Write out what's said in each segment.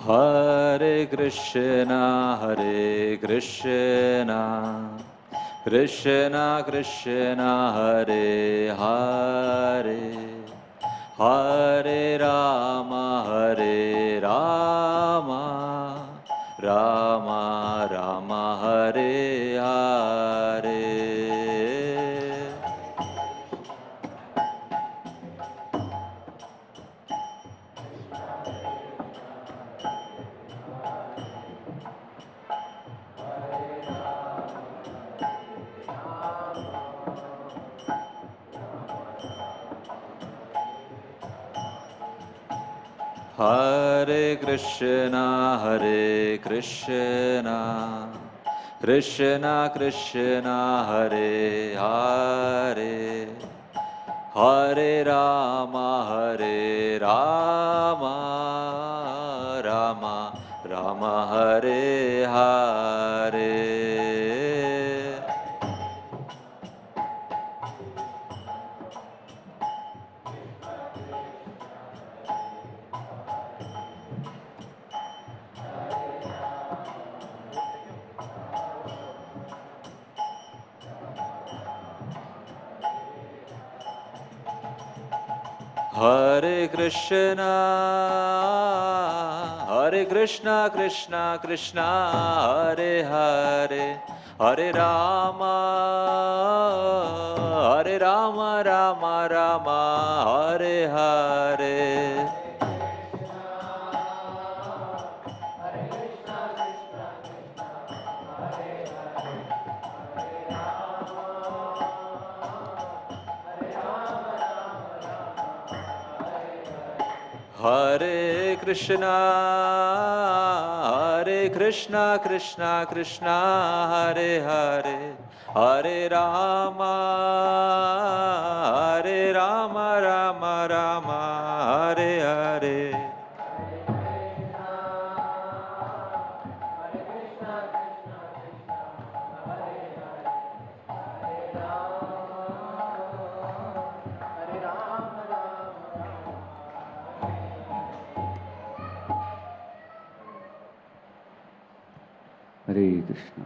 Hare Krishna, Krishna Krishna, Hare Hare, Hare Rama, Rama Rama, Hare Hare. Hare Krishna, Krishna Krishna, Hare Hare, Hare Rama, Rama Rama, Hare Hare. Hare Krishna, Krishna Krishna, Hare Hare, Hare Rama, Rama Rama, Hare Hare. Hare Krishna, Krishna Krishna, Hare Hare, Hare Rama, Rama Rama, Hare Hare. Hare Krishna.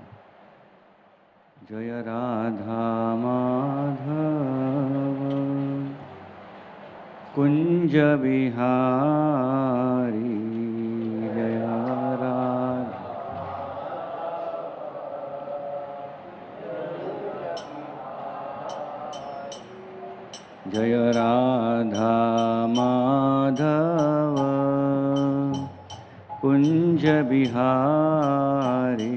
Jaya Radha Madhava Kunja Bihari, Jaya Radha Jaya Radha Madhava Kunja Bihari,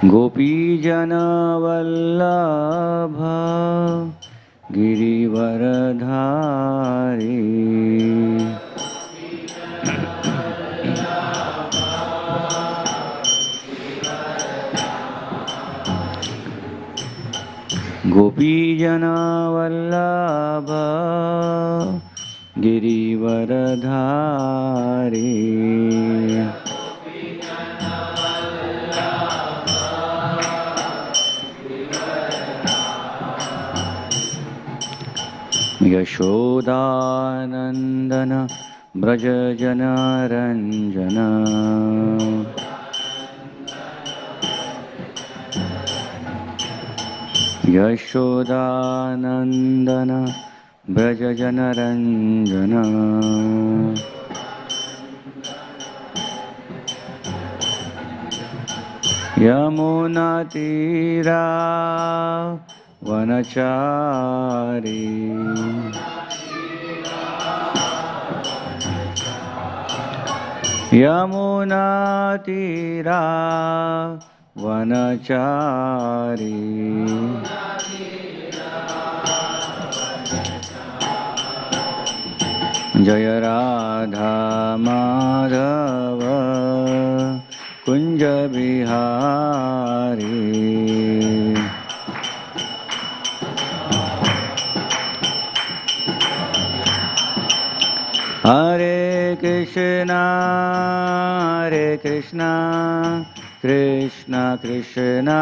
Gopijana Vallabha Girivaradhari, Gopijana Vallabha Girivaradhari, Yashodanandana Brajajana Ranjana, Yashodanandana Brajajana Ranjana, Yamuna Tira Vanachari, Yamuna Tira Vanachari, Jaya Radha Madhava Kunja Bihari, Hare Krishna, Krishna Krishna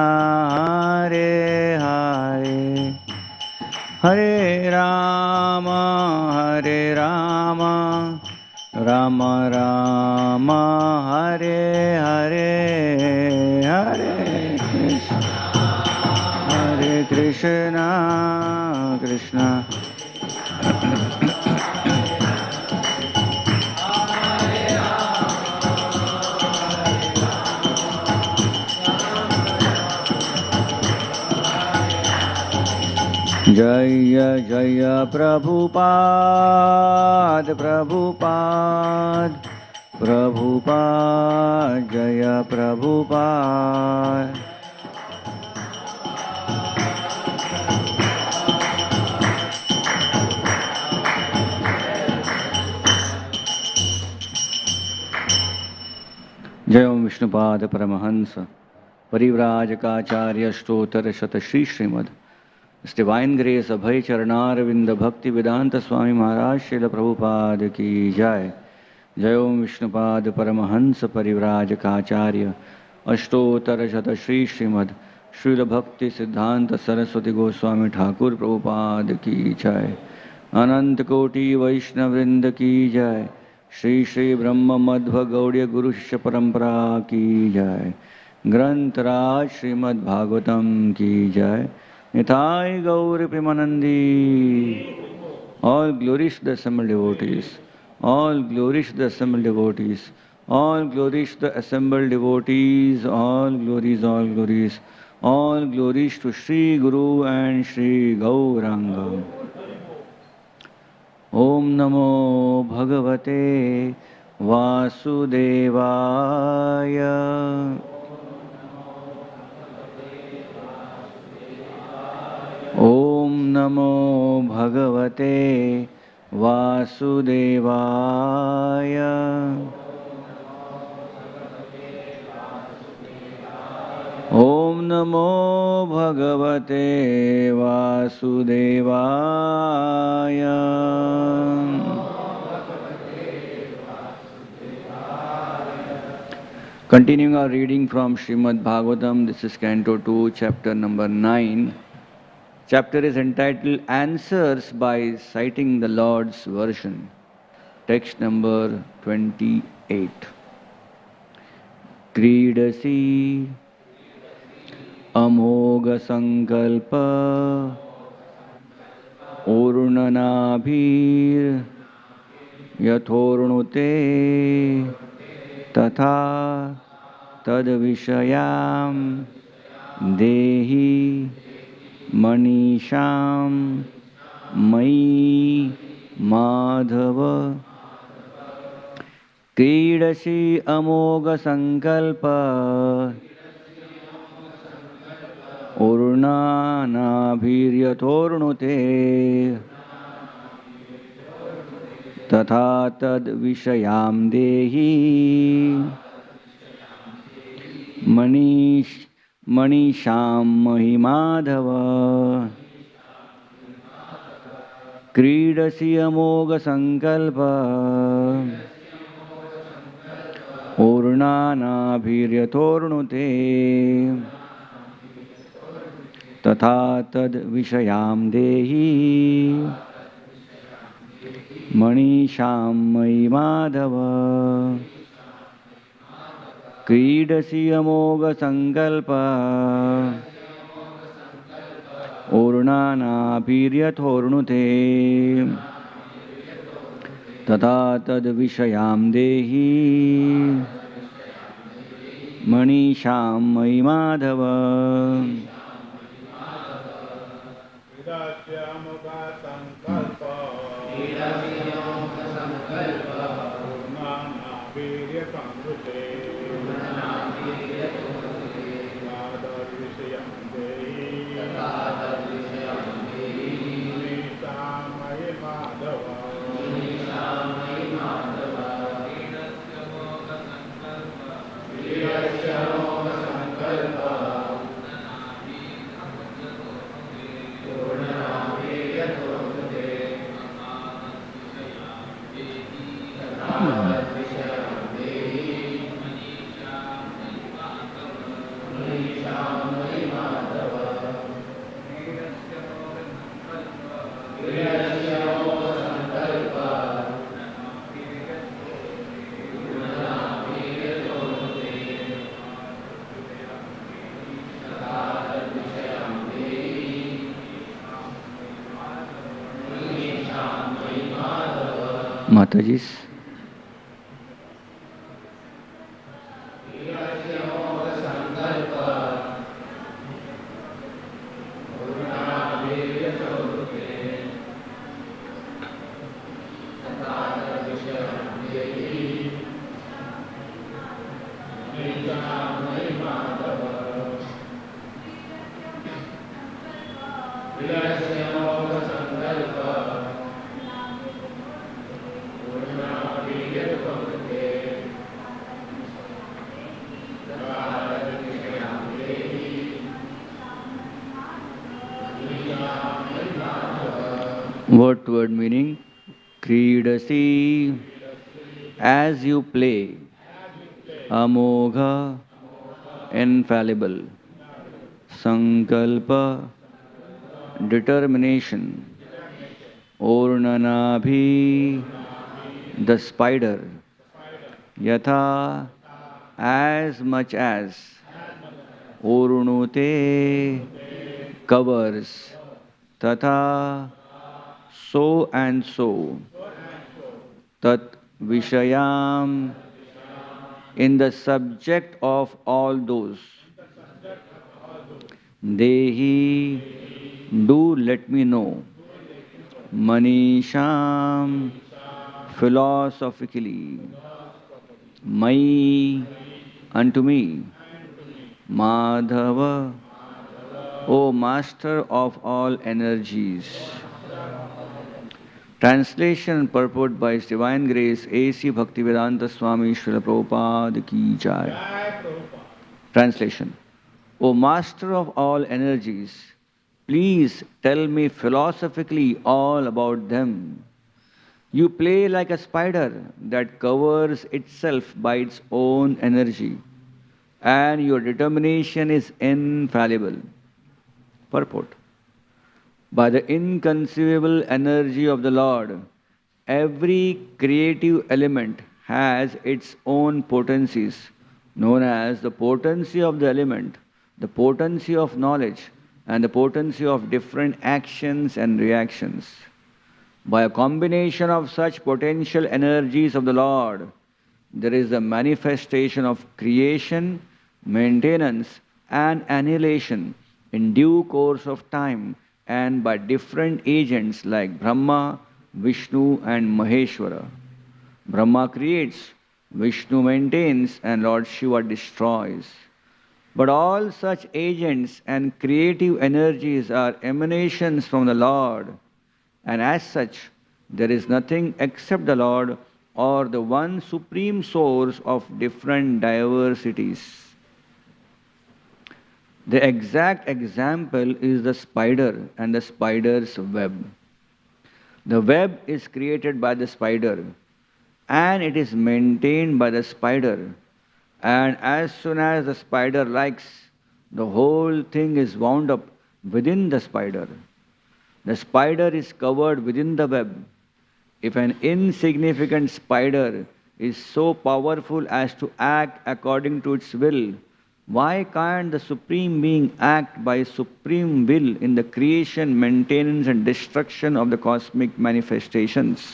Hare Hare Hare Rama Hare Rama Rama Rama Hare Hare Hare Krishna Krishna Jaya Jaya Prabhupada Prabhupada Prabhupada Jaya Prabhupada Jai Om Vishnupada Paramahansa Parivrajakaacharya Stotra Shata Shri Srimad His Divine Grace Abhay Charanaravindha Bhakti Vedanta Swami Maharaj Srila Prabhupada Ki Jai Jai Om Vishnupada Paramahansa Parivrajakaacharya Ashtottara Shata Shri Srimad Srila Bhakti Siddhanta Saraswati Goswami Thakur Prabhupada Ki Jai Anant Koti Vaishnavrinda Ki Jai Shri Shri Brahma Madhva Gaudya Guru Shishya Parampara Ki Jai Granth Raj Srimad Bhagavatam Ki Jai Nithai Gaur Premanandi. All glories to the assembled devotees. All glories to the assembled devotees. All glories to the assembled devotees. All glories, all glories. All glories to Sri Guru and Sri Gauranga. Om Namo Bhagavate Vasudevaya. Om Namo Bhagavate Vasudevaya. Om Namo Bhagavate Vasudevaya. Continuing our reading from Srimad Bhagavatam, this is Canto 2, chapter number 9. Chapter is entitled Answers by Citing the Lord's Version. Text number 28. Kridasi Amoga Sankalpa Ornanabhir Yathornute Tatha Tadvishayam Dehi Manisham Mai Madhava Kridasi Amoga Sankalpa Ornanabhiryathornute Tatha Tad Vishayam Dehi Manisham Mahimadhava Kridasi Amoga Sankalpa Ornanabhiryathornute Tatha Tad Vishayam Dehi Manisham Mahimadhava Kridasi Amoga Sankalpa Ornanabhiryathornute Tatha Tad Vishayam Dehi Manisham Mahimadhava Mataji's. Word meaning Kridasi, as you play, Amogha, infallible, Sankalpa, determination, Ornanabhi, the spider, Yatha, as much as, Orunute, covers, Tatha, so and so, Tat Vishayam, in the subject of all those. Dehi, do let me know. Manisham, philosophically. Mai, unto me. Madhava, O master of all energies. Translation and purport by His Divine Grace A.C. Bhaktivedanta Swami Srila Prabhupada Ki Jai. Translation. O Master of all energies, please tell me philosophically all about them. You play like a spider that covers itself by its own energy, and your determination is infallible. Purport. By the inconceivable energy of the Lord, every creative element has its own potencies, known as the potency of the element, the potency of knowledge, and the potency of different actions and reactions. By a combination of such potential energies of the Lord, there is the manifestation of creation, maintenance, and annihilation in due course of time, and by different agents like Brahma, Vishnu, and Maheshwara. Brahma creates, Vishnu maintains, and Lord Shiva destroys. But all such agents and creative energies are emanations from the Lord, and as such, there is nothing except the Lord or the one supreme source of different diversities. The exact example is the spider and the spider's web. The web is created by the spider and it is maintained by the spider. And as soon as the spider likes, the whole thing is wound up within the spider. The spider is covered within the web. If an insignificant spider is so powerful as to act according to its will, why can't the Supreme Being act by supreme will in the creation, maintenance, and destruction of the cosmic manifestations?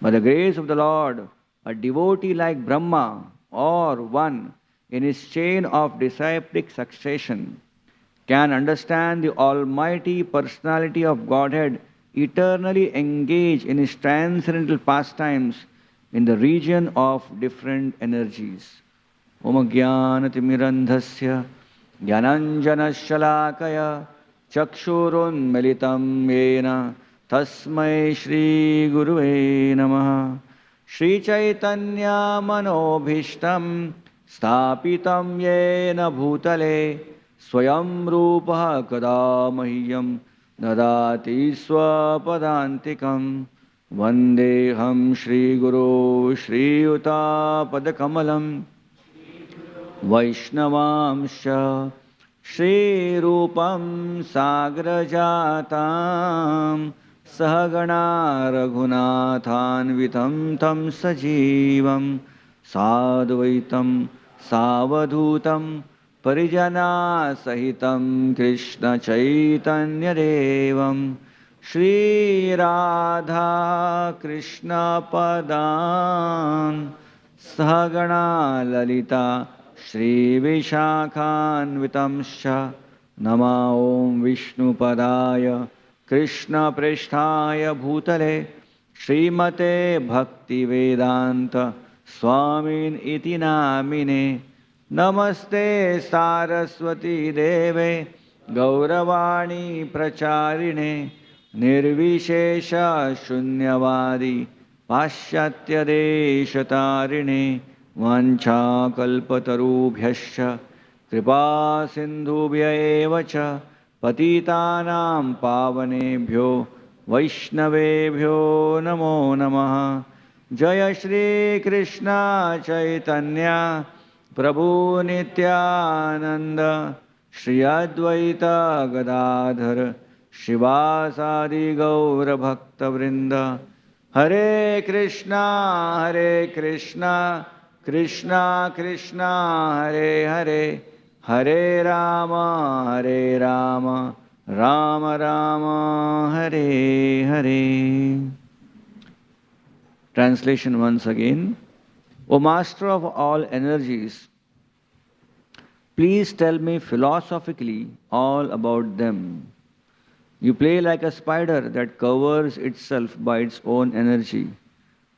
By the grace of the Lord, a devotee like Brahma, or one in his chain of disciplic succession, can understand the Almighty Personality of Godhead eternally engaged in his transcendental pastimes in the region of different energies. Om Jnanatimirandhasya Jnananjanashalakaya Chakshurunmilitam Yena Tasmai Shri Guruve Namaha. Shri Chaitanya Manobhishtam Stapitam Yena Bhutale Swayam Rupa Kada Mahyam Dadati Swapadantikam Vandeham Shri Guru Shri Uta Padakamalam Vaishnavamsha Shri Rupam Sagrajatam Sahagana Raghunathanvitam Tam Sajivam Sadvaitam Savadhutam Parijana Sahitam Krishna Chaitanya Devam Shri Radha Krishna Padam Sahagana Lalita Shri Vishakhanvitamsha Nama Om Vishnu Padaya Krishna Prishtaya Bhutale Srimate Bhakti Vedanta Swamin Iti Namine Namaste Saraswati Deve Gauravani Pracharine Nirvishesha Shunyavadi Pashyatya Deshatarine Vancha Kalpatarubhyascha Kripa Sindhubhya Evacha Patitanam Pavanebhyo Vaishnavebhyo Namo Namaha Jaya Shri Krishna Chaitanya Prabhu Nityananda Shri Advaita Gadadhar Shivasadi Gaura Bhakta Vrinda Hare Krishna Krishna Krishna Hare Hare Hare Rama Rama Rama Hare Hare. Translation once again. O Master of all energies, please tell me philosophically all about them. You play like a spider that covers itself by its own energy,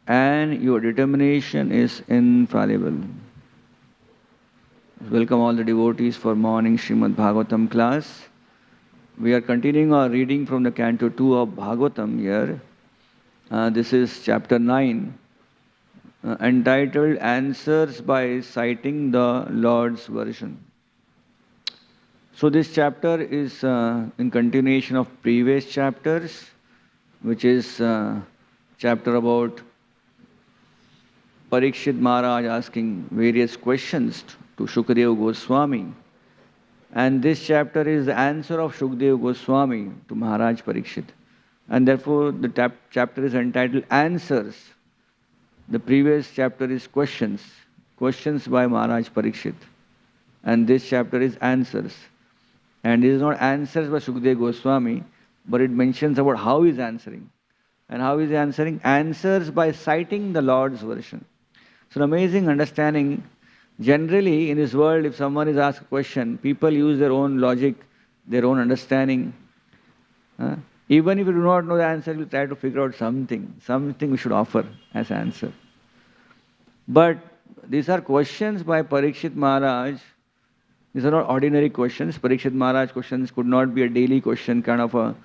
and your determination is infallible. Welcome all the devotees for morning Srimad Bhagavatam class. We are continuing our reading from the Canto 2 of Bhagavatam here. This is chapter 9, entitled Answers by Citing the Lord's Version. So this chapter is in continuation of previous chapters, which is chapter about Parikshit Maharaj asking various questions to Shukadeva Goswami. And this chapter is the answer of Shukadeva Goswami to Maharaj Parikshit. And therefore the chapter is entitled Answers. The previous chapter is questions by Maharaj Parikshit. And this chapter is answers. And it is not answers by Shukadeva Goswami, but it mentions about how he is answering. And how is he answering? Answers by citing the Lord's version. So an amazing understanding. Generally in this world, if someone is asked a question, people use their own logic, their own understanding. Even if you do not know the answer, you try to figure out something we should offer as answer. But these are questions by Parikshit Maharaj. These are not ordinary questions. Parikshit Maharaj questions could not be a daily question, kind of a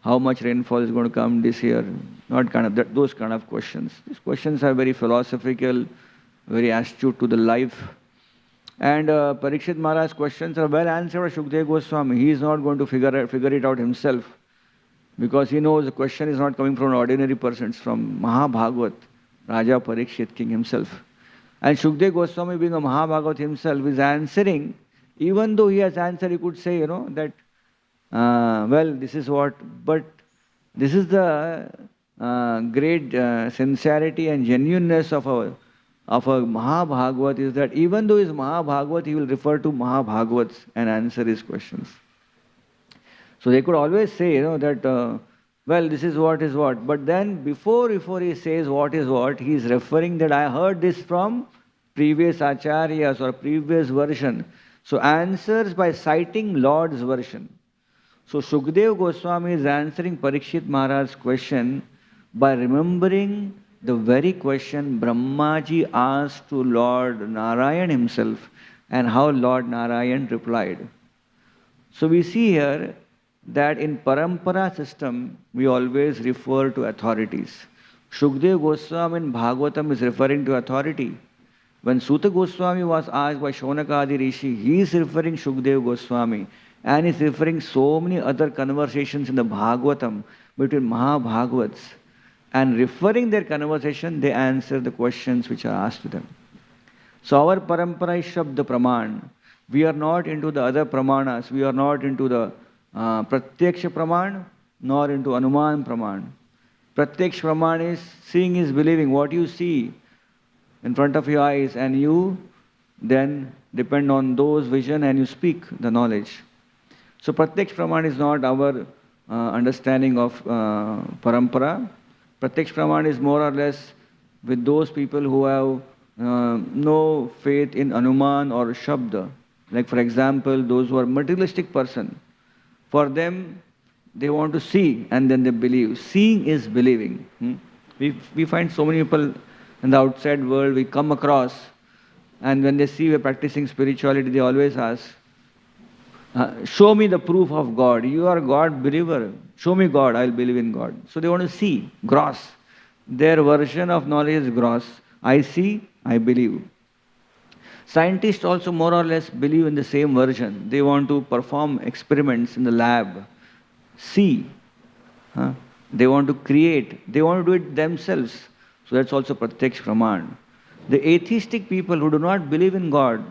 how much rainfall is going to come this year. Not kind of those kind of questions. These questions are very philosophical, very astute to the life. And Parikshit Maharaj's questions are well answered by Shukadeva Goswami. He is not going to figure it out himself, because he knows the question is not coming from an ordinary person. It's from Mahabhagavat, Raja Parikshit, king himself. And Shukadeva Goswami, being a Mahabhagavat himself, is answering. Even though he has answered, he could say, that, well, this is what, but this is the great sincerity and genuineness of a Mahabhagavat, is that even though he is Mahabhagavat, he will refer to Mahabhagavats and answer his questions. So they could always say, that, well, this is what is what. But then before he says what is what, he is referring that I heard this from previous acharyas or previous version. So answers by citing Lord's version. So Shukadeva Goswami is answering Parikshit Maharaj's question by remembering the very question Brahmaji asked to Lord Narayan himself, and how Lord Narayan replied. So we see here that in parampara system, we always refer to authorities. Shukadeva Goswami in Bhagavatam is referring to authority. When Suta Goswami was asked by Shaunakadi Rishi, he is referring Shukadeva Goswami, and is referring so many other conversations in the Bhagavatam between Mahabhagavats. And referring their conversation, they answer the questions which are asked to them. So our parampara is Shabda Praman. We are not into the other pramanas. We are not into the Pratyaksha Praman nor into Anuman Praman. Pratyaksha Praman is seeing is believing. What you see in front of your eyes, and you then depend on those vision and you speak the knowledge. So Pratyaksha Praman is not our understanding of parampara. Pratyaksha Praman is more or less with those people who have no faith in Anuman or Shabda. Like for example, those who are materialistic person. For them, they want to see and then they believe. Seeing is believing. We find so many people in the outside world we come across, and when they see we're practicing spirituality, they always ask, show me the proof of God. You are a God believer. Show me God, I'll believe in God. So they want to see, gross. Their version of knowledge is gross. I see, I believe. Scientists also more or less believe in the same version. They want to perform experiments in the lab, see. They want to create. They want to do it themselves. So that's also Pratyaksha Praman. The atheistic people who do not believe in God,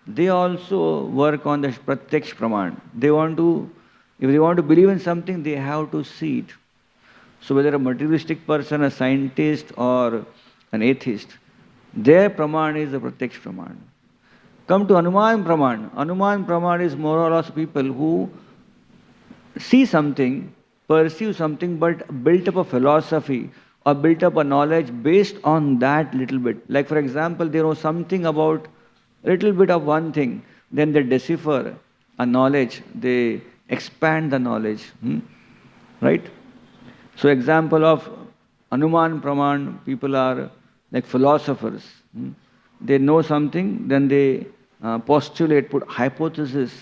they also work on the Pratyaksha Praman. They want to, if they want to believe in something, they have to see it. So whether a materialistic person, a scientist or an atheist, their Praman is the Pratyaksha Praman. Come to Anuman Praman. Anuman Praman is more or less people who see something, perceive something, but built up a philosophy or built up a knowledge based on that little bit. Like for example, they know something about little bit of one thing, then they decipher a knowledge, they expand the knowledge. Right? So example of Anuman Praman, people are like philosophers. They know something, then they postulate, put hypothesis,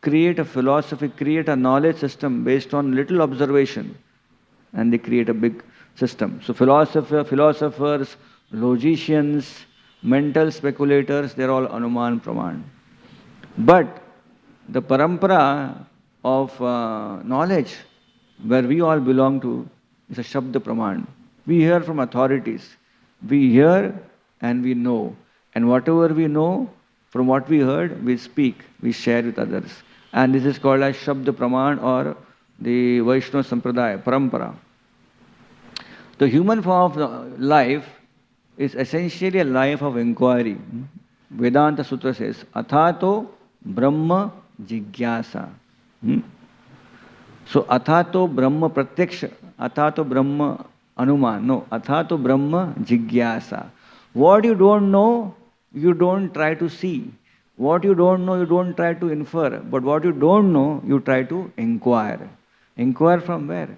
create a philosophy, create a knowledge system based on little observation, and they create a big system. So philosophers, logicians, mental speculators, they're all Anuman Praman. But the parampara of knowledge, where we all belong to, is a Shabda Praman. We hear from authorities. We hear and we know. And whatever we know, from what we heard, we speak, we share with others. And this is called as Shabda Praman or the Vaishnava Sampradaya, Parampara. The human form of life is essentially a life of inquiry. Vedanta Sutra says, Athato Brahma Jigyasa. So Athato Brahma Pratyaksha, Athato Brahma Anuman. No, Athato Brahma Jigyasa. What you don't know, you don't try to see. What you don't know, you don't try to infer. But what you don't know, you try to inquire. Inquire from where?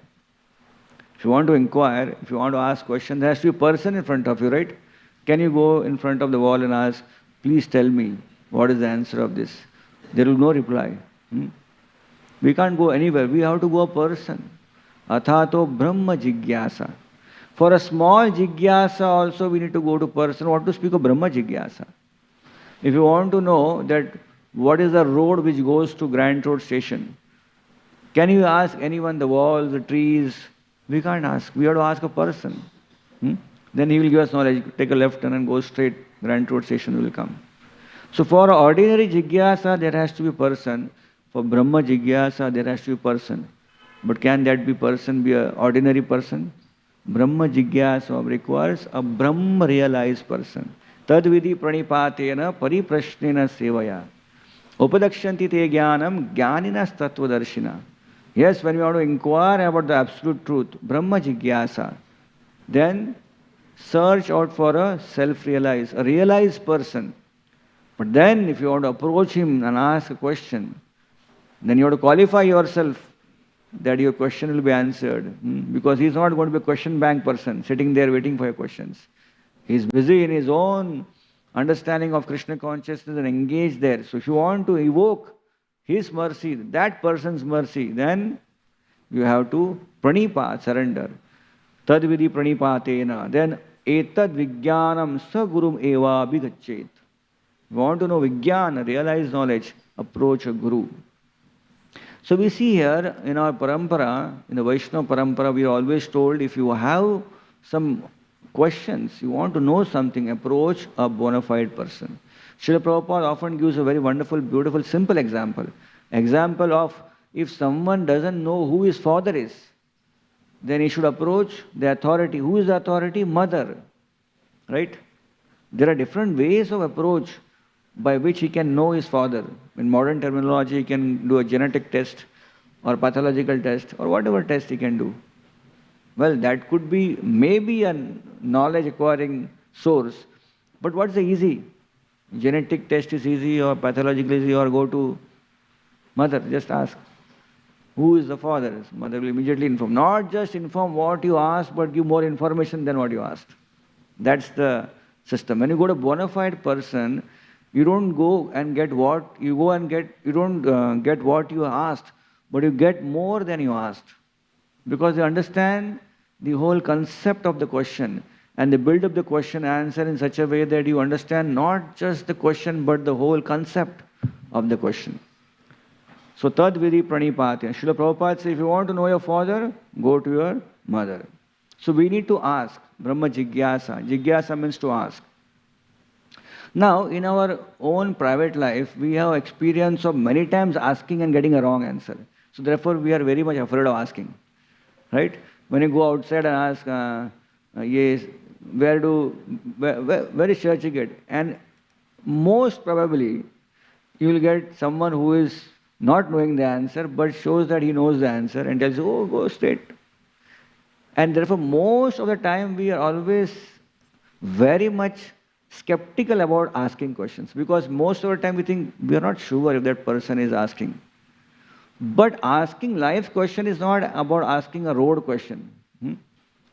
If you want to inquire, if you want to ask questions, there has to be a person in front of you, right? Can you go in front of the wall and ask, please tell me, what is the answer of this? There will be no reply. We can't go anywhere. We have to go a person. Athato Brahma Jigyasa. For a small Jigyasa also we need to go to person. What to speak of Brahma Jigyasa? If you want to know that what is the road which goes to Grand Road Station, can you ask anyone, the walls, the trees? We can't ask. We have to ask a person. Then he will give us knowledge. Take a left turn and go straight. Grand Road Station will come. So for ordinary Jigyasa, there has to be a person. For Brahma Jigyasa, there has to be a person. But can that be person be an ordinary person? Brahma Jigyasa requires a Brahma realized person. Tadvidi pranipatena pariprashnena sevaya. Upadakshanti te jnanam jnaninas tattvadarshina. Yes, when we want to inquire about the absolute truth, Brahma Jigyasa, then search out for a self-realized, a realized person. But then if you want to approach him and ask a question, then you have to qualify yourself that your question will be answered. Because he is not going to be a question bank person sitting there waiting for your questions. He is busy in his own understanding of Krishna consciousness and engaged there. So if you want to evoke his mercy, that person's mercy, then you have to pranipat, surrender. Tadvidi pranipatena. Then etad vijnanam sa gurum eva bhigachet. You want to know Vijnana, realized knowledge, approach a guru. So we see here in our parampara, in the Vaishnava parampara, we are always told if you have some questions, you want to know something, approach a bona fide person. Srila Prabhupada often gives a very wonderful, beautiful, simple example. Example of if someone doesn't know who his father is, then he should approach the authority. Who is the authority? Mother. Right? There are different ways of approach by which he can know his father. In modern terminology, he can do a genetic test or pathological test or whatever test he can do. Well, that could be maybe a knowledge acquiring source, but what's the easy? Genetic test is easy or pathological is easy, or go to mother, just ask. Who is the father? Mother will immediately inform. Not just inform what you asked, but give more information than what you asked. That's the system. When you go to a bona fide person, you don't go and get what you go and get. You don't get what you asked, but you get more than you asked, because they understand the whole concept of the question, and they build up the question answer in such a way that you understand not just the question but the whole concept of the question. So tad vidi pranipatya. Srila Prabhupada says, if you want to know your father, go to your mother. So we need to ask. Brahma jigyasa. Jigyasa means to ask. Now, in our own private life, we have experience of many times asking and getting a wrong answer. So therefore, we are very much afraid of asking. Right? When you go outside and ask, yes, where is church gate? And most probably, you will get someone who is not knowing the answer, but shows that he knows the answer and tells you, oh, go straight. And therefore, most of the time, we are always very much skeptical about asking questions, because most of the time we think we are not sure if that person is asking. But asking life's question is not about asking a road question.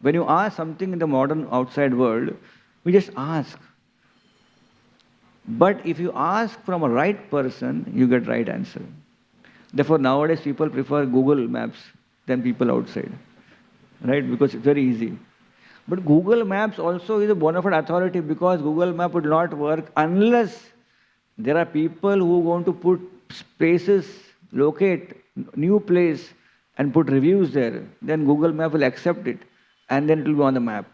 When you ask something in the modern outside world, we just ask. But if you ask from a right person, you get right answer. Therefore, nowadays people prefer Google Maps than people outside, right? Because it's very easy. But Google Maps also is a bona fide authority, because Google Map would not work unless there are people who want to put places, locate new place and put reviews there. Then Google Map will accept it and then it will be on the map.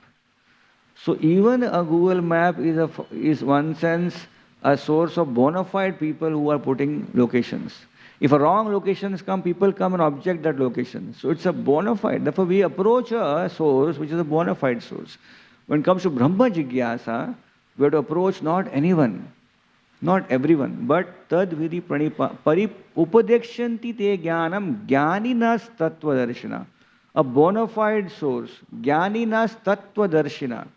So even a Google Map is one sense a source of bona fide people who are putting locations. If a wrong locations come, people come and object that location. So it's a bona fide. Therefore, we approach a source which is a bona fide source. When it comes to Brahma Jigyasa, we have to approach not anyone, not everyone, but tad vidi upadekshanti te jnanam jnaninas tattva darshina. A bona fide source, jnaninas tattva darshina.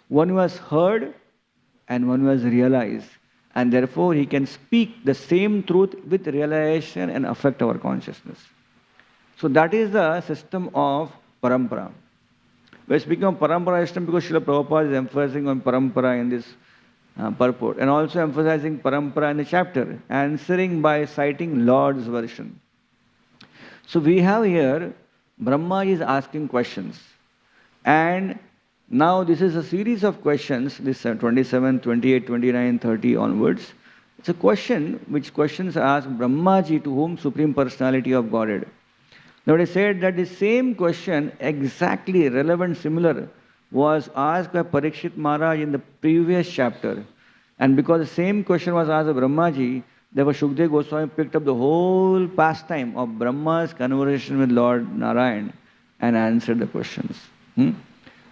One who has heard and one who has realized. And therefore, he can speak the same truth with realization and affect our consciousness. So that is the system of parampara. We are speaking of parampara system because Srila Prabhupada is emphasizing on parampara in this purport, and also emphasizing parampara in the chapter, answering by citing Lord's version. So we have here, Brahma is asking questions. And now this is a series of questions, this 27, 28, 29, 30 onwards. It's a question, which questions are asked Brahmaji, to whom Supreme Personality of Godhead. Now it is said that the same question, exactly relevant, similar, was asked by Parikshit Maharaj in the previous chapter. And because the same question was asked by Brahmaji, therefore Shukdev Goswami picked up the whole pastime of Brahma's conversation with Lord Narayan and answered the questions.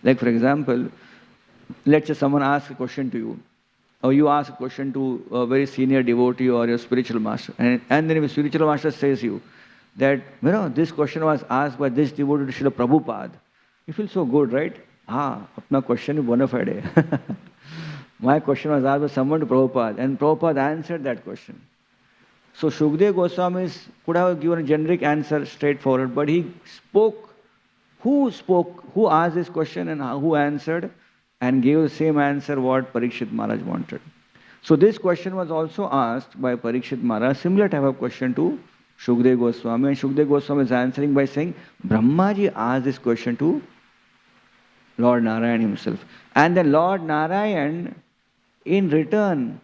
Like for example, let's say someone asks a question to you, or you ask a question to a very senior devotee or your spiritual master, and then if a spiritual master says you that, this question was asked by this devotee to Srila Prabhupada, you feel so good, right? Apna question is bona fide. My question was asked by someone to Prabhupada, and Prabhupada answered that question. So Shukdev Goswami could have given a generic answer straightforward, but he spoke. Who asked this question and who answered and gave the same answer what Parikshit Maharaj wanted. So this question was also asked by Parikshit Maharaj, similar type of question to Shukdev Goswami, and Shukdev Goswami is answering by saying, Brahmaji asked this question to Lord Narayan himself. And then Lord Narayan, in return,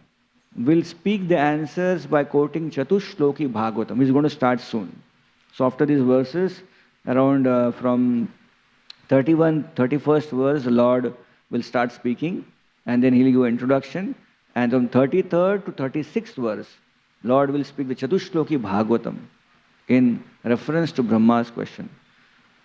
will speak the answers by quoting Chatushloki Bhagavatam. He's going to start soon. So after these verses, around from 31st verse, the Lord will start speaking, and then he'll give introduction, And from 33rd to 36th verse, Lord will speak the Chatushloki Bhagavatam in reference to Brahma's question.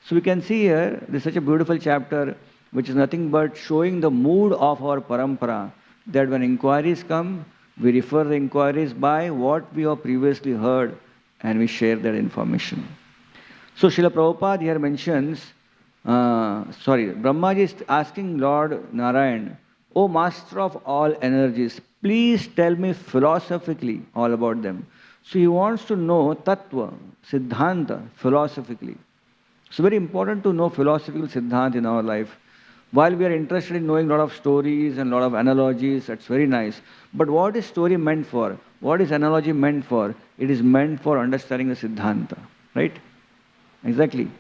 So we can see here, this is such a beautiful chapter which is nothing but showing the mood of our parampara, that when inquiries come, we refer the inquiries by what we have previously heard and we share that information. So Srila Prabhupada here mentions, Brahmaji is asking Lord Narayan, O Master of all energies, please tell me philosophically all about them. So he wants to know Tattva, Siddhanta, philosophically. It's very important to know philosophical Siddhanta in our life. While we are interested in knowing a lot of stories and a lot of analogies, that's very nice. But what is story meant for? What is analogy meant for? It is meant for understanding the Siddhanta, right? Exactly.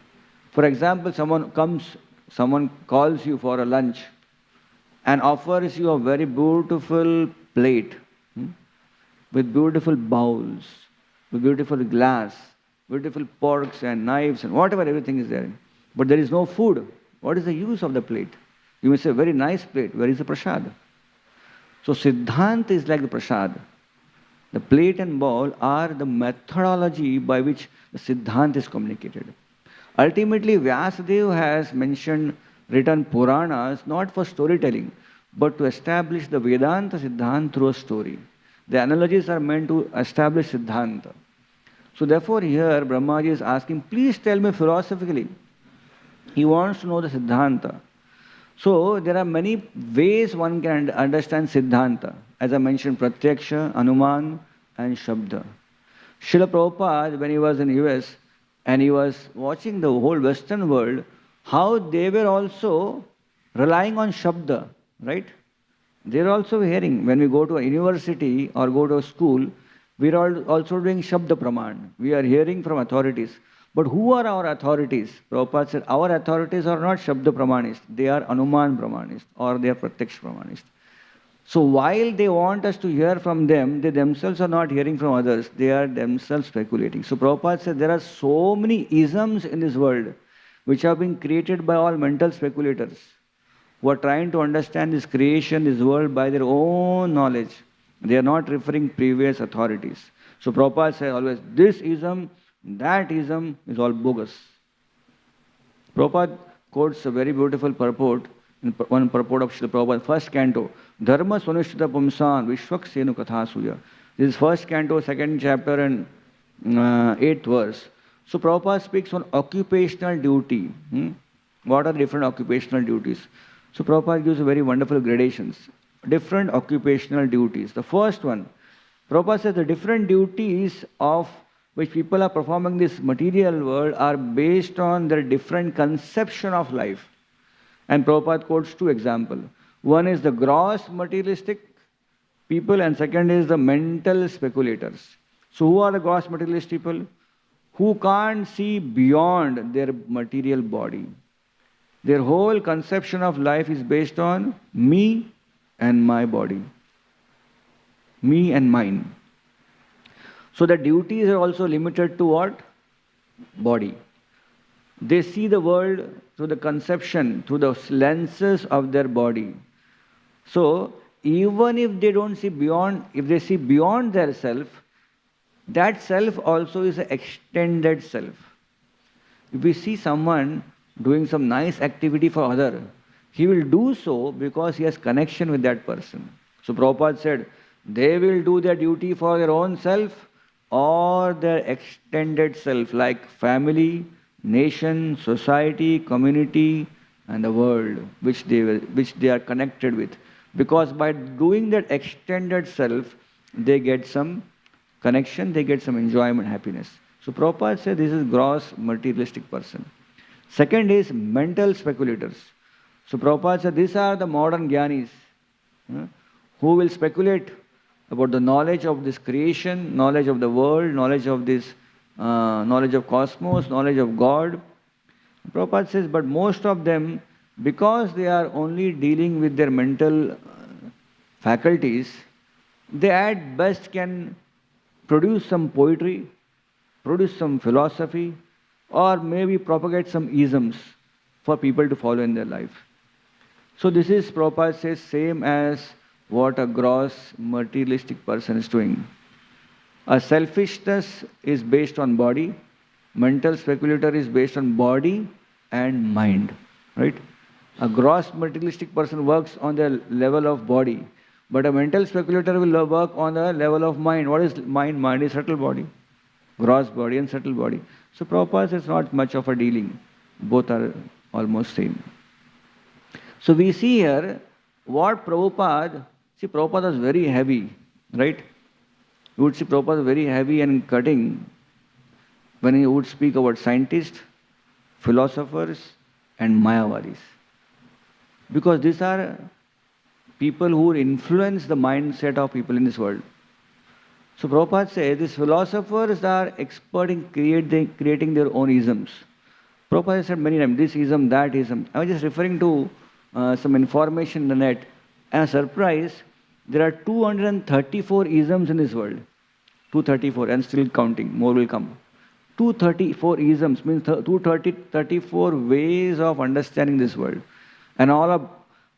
For example, someone calls you for a lunch and offers you a very beautiful plate with beautiful bowls, with beautiful glass, beautiful forks and knives and whatever, everything is there. But there is no food. What is the use of the plate? You may say, very nice plate. Where is the prasad? So Siddhanta is like the prasad. The plate and bowl are the methodology by which the Siddhanta is communicated. Ultimately, Vyasadeva has written Puranas not for storytelling, but to establish the Vedanta Siddhanta through a story. The analogies are meant to establish Siddhanta. So therefore here Brahmaji is asking, please tell me philosophically. He wants to know the Siddhanta. So there are many ways one can understand Siddhanta. As I mentioned, Pratyaksha, Anuman and Sabda. Srila Prabhupada, when he was in US and he was watching the whole Western world, how they were also relying on Sabda, right? They are also hearing. When we go to a university or go to a school, we are also doing Shabda Praman. We are hearing from authorities. But who are our authorities? Prabhupada said, our authorities are not Shabda Pramanist. They are Anuman Pramanist or they are Pratyaksha Pramanist. So while they want us to hear from them, they themselves are not hearing from others. They are themselves speculating. So Prabhupada said, there are so many isms in this world which have been created by all mental speculators who are trying to understand this creation, this world by their own knowledge. They are not referring previous authorities. So Prabhupada says always, this ism, that ism is all bogus. Prabhupada quotes a very beautiful purport, one purport of Srila Prabhupada, first canto, Dharma Sunishita Pumsan Vishwaksenu Kathasuya. This is first canto, second chapter and 8th verse. So Prabhupada speaks on occupational duty. What are the different occupational duties? So Prabhupada gives very wonderful gradations. Different occupational duties. The first one, Prabhupada says the different duties of which people are performing in this material world are based on their different conception of life. And Prabhupada quotes two examples. One is the gross materialistic people and second is the mental speculators. So who are the gross materialist people? Who can't see beyond their material body. Their whole conception of life is based on me and my body. Me and mine. So the duties are also limited to what? Body. They see the world through the conception, through the lenses of their body. So even if they don't see beyond, if they see beyond their self, that self also is an extended self. If we see someone doing some nice activity for other, he will do so because he has connection with that person. So Prabhupada said, they will do their duty for their own self or their extended self, like family, nation, society, community, and the world which they are connected with. Because by doing that extended self, they get some connection, they get some enjoyment, happiness. So Prabhupada said this is gross materialistic person. Second is mental speculators. So Prabhupada said these are the modern jnanis who will speculate about the knowledge of this creation, knowledge of the world, knowledge of this, knowledge of cosmos, knowledge of God. Prabhupada says, but most of them, because they are only dealing with their mental faculties, they at best can produce some poetry, produce some philosophy, or maybe propagate some isms for people to follow in their life. So this is, Prabhupada says, same as what a gross materialistic person is doing. A selfishness is based on body, mental speculator is based on body and mind, right? A gross materialistic person works on the level of body, but a mental speculator will work on the level of mind. What is mind? Mind is subtle body, gross body and subtle body. So Prabhupada says not much of a dealing. Both are almost same. So we see here what Prabhupada, see Prabhupada was very heavy, right? You would see Prabhupada was very heavy and cutting when he would speak about scientists, philosophers and Mayavadis. Because these are people who influence the mindset of people in this world. So Prabhupada says these philosophers are expert in creating their own isms. Prabhupada said many times, this ism, that ism. I was just referring to some information in the net. And a surprise, there are 234 isms in this world. 234 and still counting, more will come. 234 isms means 234 ways of understanding this world. And all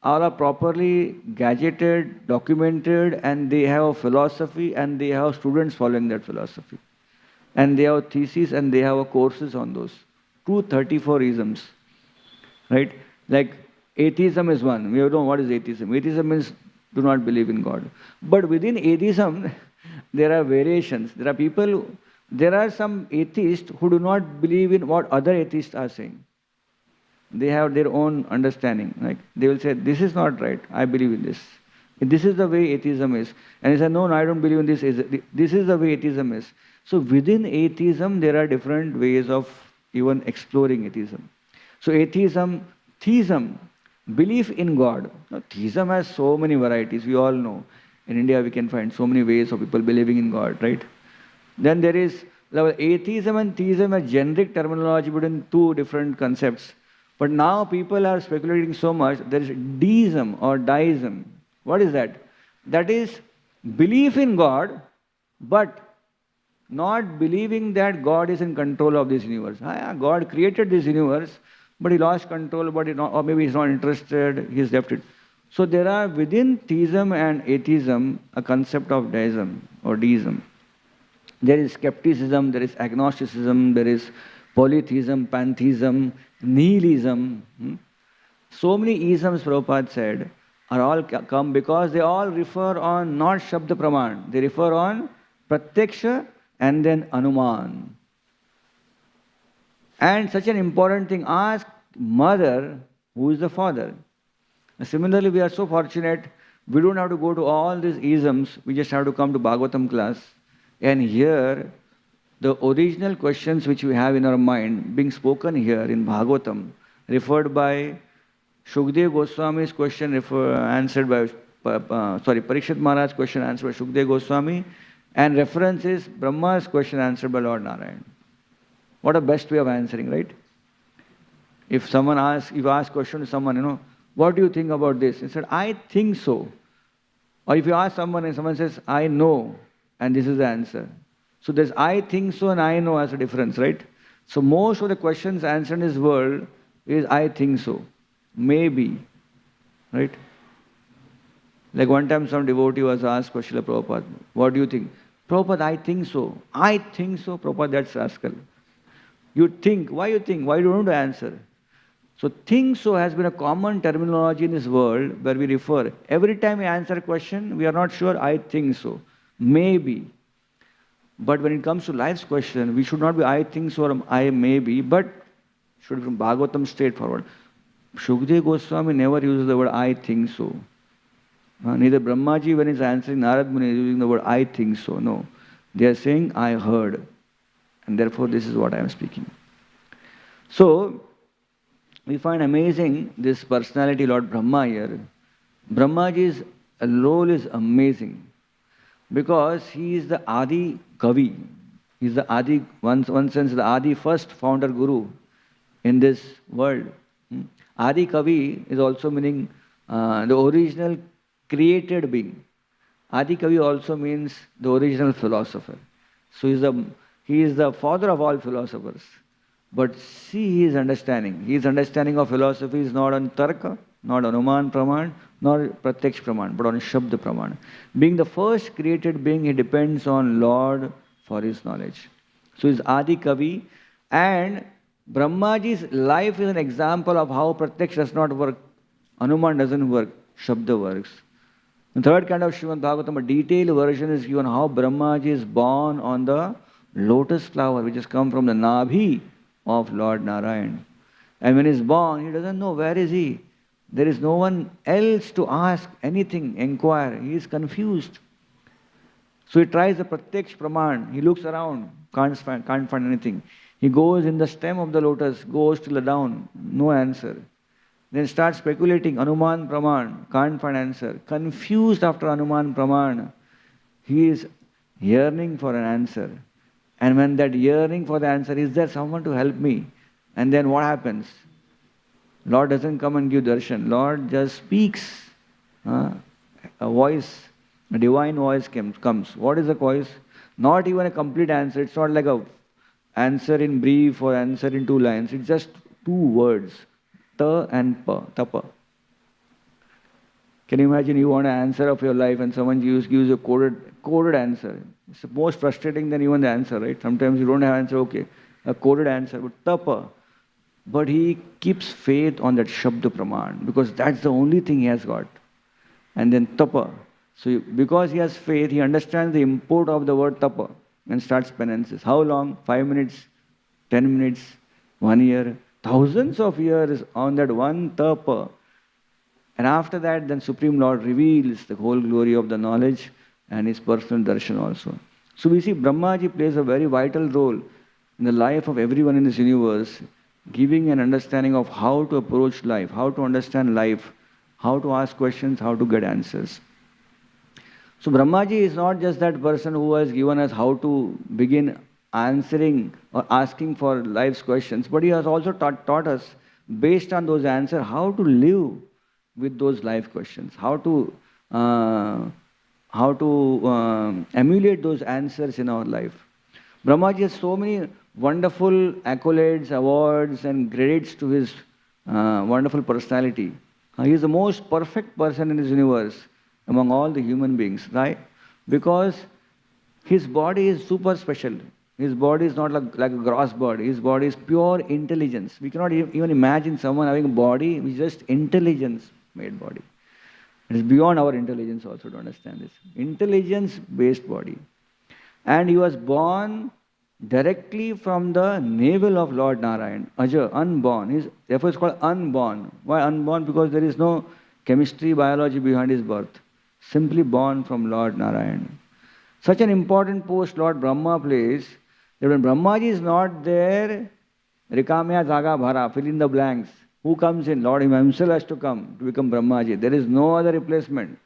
are properly gadgeted, documented, and they have a philosophy and they have students following that philosophy. And they have theses and they have courses on those. 234 isms, right? Like atheism is one. We don't know what is atheism. Atheism means do not believe in God. But within atheism, there are variations. There are some atheists who do not believe in what other atheists are saying. They have their own understanding. Like they will say, this is not right. I believe in this. This is the way atheism is. And he said, no, I don't believe in this. This is the way atheism is. So within atheism, there are different ways of even exploring atheism. So atheism, theism, belief in God. Now, theism has so many varieties. We all know. In India, we can find so many ways of people believing in God, right? Then there is atheism and theism, a generic terminology between two different concepts. But now people are speculating so much. There is deism or deism. What is that? That is belief in God, but not believing that God is in control of this universe. God created this universe, but he lost control, or maybe he's not interested, he's left it. So there are within theism and atheism a concept of deism or deism. There is skepticism, there is agnosticism, there is polytheism, pantheism, nihilism. So many isms, Prabhupada said, are all come because they all refer on not Shabda praman. They refer on Pratyaksha and then Anuman. And such an important thing, ask mother who is the father. Similarly, we are so fortunate, we don't have to go to all these isms, we just have to come to Bhagavatam class and hear the original questions which we have in our mind being spoken here in Bhagavatam, referred by Shukdev Goswami's question answered by, Parikshit Maharaj's question answered by Shukdev Goswami, and reference is Brahma's question answered by Lord Narayan. What a best way of answering, right? If someone asks, if you ask question to someone, what do you think about this? He said, I think so. Or if you ask someone and someone says, I know, and this is the answer. So there's I think so and I know as a difference, right? So most of the questions answered in this world is I think so, maybe, right? Like one time some devotee was asked by Srila Prabhupada, what do you think? Prabhupada, I think so. I think so. Prabhupada, that's rascal. You think. Why you think? Why don't you answer? So think so has been a common terminology in this world where we refer. Every time we answer a question, we are not sure, I think so. Maybe. But when it comes to life's question, we should not be I think so or I maybe, but should be from Bhagavatam straightforward. Shukdev Goswami never uses the word I think so. Neither Brahmaji, when he's answering Narad Muni, is using the word I think so. No. They are saying I heard. And therefore this is what I am speaking. So, we find amazing this personality Lord Brahma here. Brahmaji's role is amazing because he is the Adi Kavi. He is the Adi, one sense, the Adi first founder guru in this world. Adi Kavi is also meaning the original created being. Adi Kavi also means the original philosopher. So he is the father of all philosophers. But see his understanding. His understanding of philosophy is not on tarka, not Anuman Praman, nor Pratyaksh Praman, but on Shabda Praman. Being the first created being, he depends on Lord for his knowledge. So he's Adi Kavi, and Brahmaji's life is an example of how Pratyaksh does not work, Anuman doesn't work, Shabda works. The third kind of Srimad Bhagavatam, a detailed version is given how Brahmaji is born on the lotus flower, which has come from the Nabhi of Lord Narayan. And when he's born, he doesn't know where is he. There is no one else to ask anything, inquire. He is confused. So he tries the Pratyaksh Praman. He looks around, can't find anything. He goes in the stem of the lotus, goes till the down, no answer. Then starts speculating, Anuman Praman, can't find answer. Confused after Anuman Praman, he is yearning for an answer. And when that yearning for the answer, is there someone to help me? And then what happens? Lord doesn't come and give darshan. Lord just speaks. A voice, a divine voice comes. What is the voice? Not even a complete answer. It's not like a answer in brief or answer in 2 lines. It's just 2 words. Ta and pa, tapa. Can you imagine you want an answer of your life and someone gives you a coded answer? It's most frustrating than even the answer, right? Sometimes you don't have answer, okay, a coded answer, but tapa. But he keeps faith on that Shabda Praman because that's the only thing he has got. And then tapa. So because he has faith, he understands the import of the word tapa and starts penances. How long? 5 minutes, 10 minutes, 1 year, thousands of years on that one tapa. And after that, then Supreme Lord reveals the whole glory of the knowledge and his personal darshan also. So we see Brahmaji plays a very vital role in the life of everyone in this universe, giving an understanding of how to approach life, how to understand life, how to ask questions, how to get answers. So Brahmaji is not just that person who has given us how to begin answering or asking for life's questions, but he has also taught us, based on those answers, how to live with those life questions, how to emulate those answers in our life. Brahmaji has so many wonderful accolades, awards, and grades to his wonderful personality. He is the most perfect person in this universe among all the human beings, right? Because his body is super special. His body is not like a gross body. His body is pure intelligence. We cannot even imagine someone having a body which is just intelligence-made body. It is beyond our intelligence also to understand this. Intelligence-based body. And he was born directly from the navel of Lord Narayan, Aja, unborn. Therefore it's called unborn. Why unborn? Because there is no chemistry, biology behind his birth. Simply born from Lord Narayan. Such an important post Lord Brahma plays, that when Brahmaji is not there, Rikamya Zaga Bhara, fill in the blanks. Who comes in? Lord himself has to come to become Brahmaji. There is no other replacement.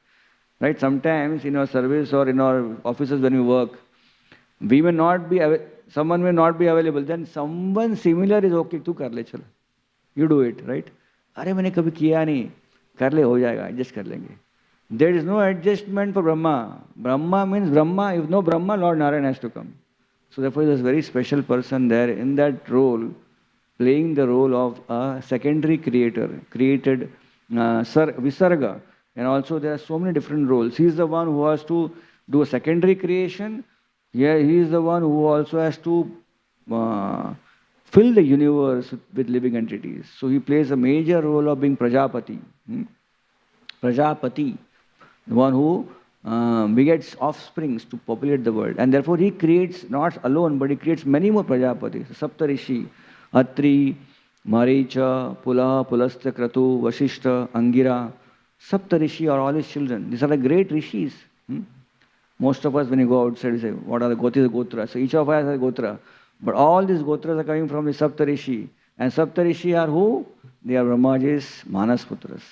Right? Sometimes in our service or in our offices when we work, we may not be, someone may not be available. Then someone similar is okay. Tu kar le chalo. You do it, right? Arey maine kabhi kiya nahi. Kar le, ho jayega. Adjust kar lenge. There is no adjustment for Brahma. Brahma means Brahma. If no Brahma, Lord Narayan has to come. So therefore, there is a very special person there in that role, playing the role of a secondary creator, created Visarga. And also there are so many different roles. He is the one who has to do a secondary creation. Yeah, he is the one who also has to fill the universe with living entities. So he plays a major role of being Prajapati. Prajapati, the one who begets offsprings to populate the world. And therefore he creates not alone, but he creates many more Prajapatis. Saptarishi, Atri, Maricha, Pula, Pulastya, Kratu, Vashishta, Angira. Saptarishi are all his children. These are the great rishis. Most of us, when you go outside, we say, what are the Gotra? So each of us has a Gotra. But all these Gotras are coming from the Saptarishi. And Saptarishi are who? They are Brahmaji's Manas Putras.